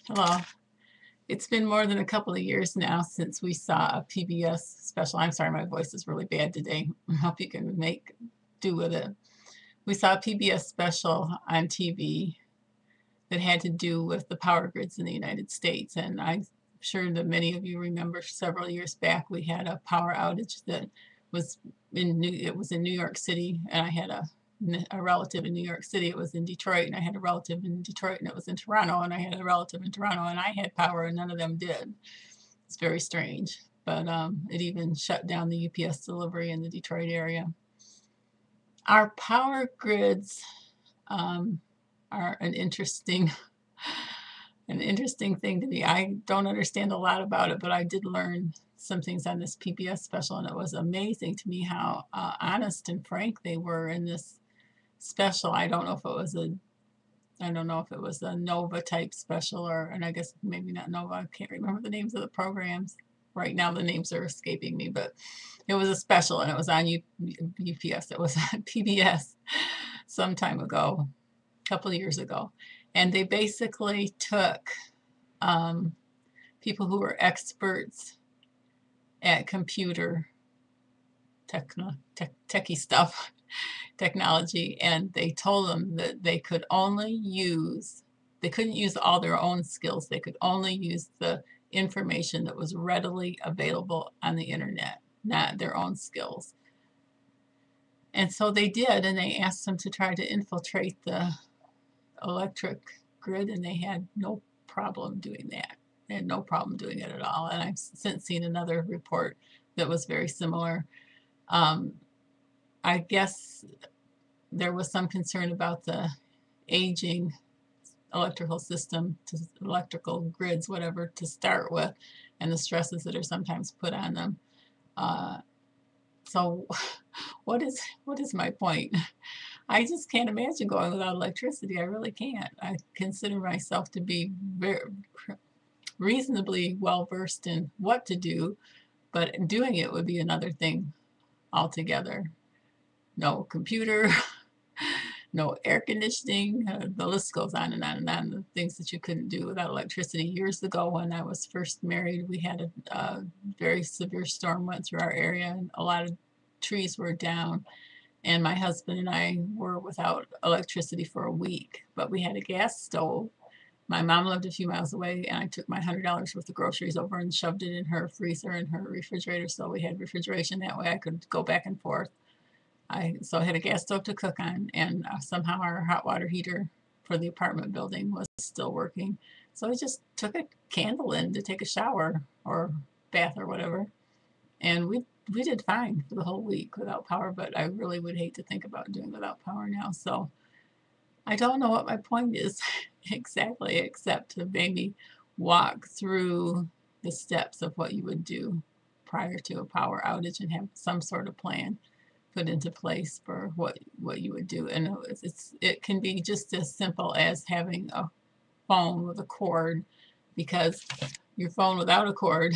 Hello. It's been more than a couple of years now since we saw a PBS special. I'm sorry, my voice is really bad today. I hope you can make do with it. We saw a PBS special on TV that had to do with the power grids in the United States. And I'm sure that many of you remember several years back we had a power outage that was it was in New York City, and I had a relative in New York City. It was in Detroit, and I had a relative in Detroit, and it was in Toronto, and I had a relative in Toronto, and I had power, and none of them did. It's very strange, but it even shut down the UPS delivery in the Detroit area. Our power grids um, are an interesting thing to me. I don't understand a lot about it, but I did learn some things on this PBS special, and it was amazing to me how honest and frank they were in this special. I don't know if it was a Nova type special, or, and I guess maybe not Nova. I can't remember the names of the programs right now. The names are escaping me, but it was a special, and it was on UPS. It was on PBS some time ago, a couple of years ago, and they basically took um, people who were experts at computer techie stuff, technology, and they told them that they couldn't use all their own skills. They could only use the information that was readily available on the internet, not their own skills. And so they did, and they asked them to try to infiltrate the electric grid, and they had no problem doing that. They had no problem doing it at all. And I've since seen another report that was very similar. Um, I guess there was some concern about the aging electrical system, to electrical grids, whatever, to start with, and the stresses that are sometimes put on them. Uh, so, what is my point? I just can't imagine going without electricity. I really can't. I consider myself to be very reasonably well versed in what to do, but doing it would be another thing altogether. No computer, no air conditioning. The list goes on and on and on. The things that you couldn't do without electricity. Years ago, when I was first married, we had a very severe storm went through our area, and a lot of trees were down. And my husband and I were without electricity for a week, but we had a gas stove. My mom lived a few miles away, and I took my $100 worth of groceries over and shoved it in her freezer and her refrigerator, so we had refrigeration. That way I could go back and forth. I had a gas stove to cook on, and somehow our hot water heater for the apartment building was still working. So I just took a candle in to take a shower or bath or whatever, and we did fine for the whole week without power. But I really would hate to think about doing without power now. So I don't know what my point is exactly, except to maybe walk through the steps of what you would do prior to a power outage and have some sort of plan put into place for what you would do. And it can be just as simple as having a phone with a cord, because your phone without a cord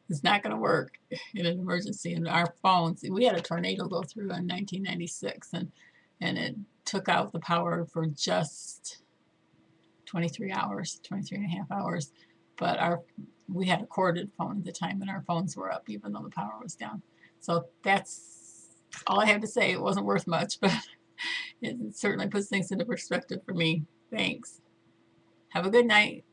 is not going to work in an emergency. And our phones, we had a tornado go through in 1996, and it took out the power for just 23 hours, 23 and a half hours. But we had a corded phone at the time, and our phones were up even though the power was down. So that's all I have to say. It wasn't worth much, but it certainly puts things into perspective for me. Thanks. Have a good night.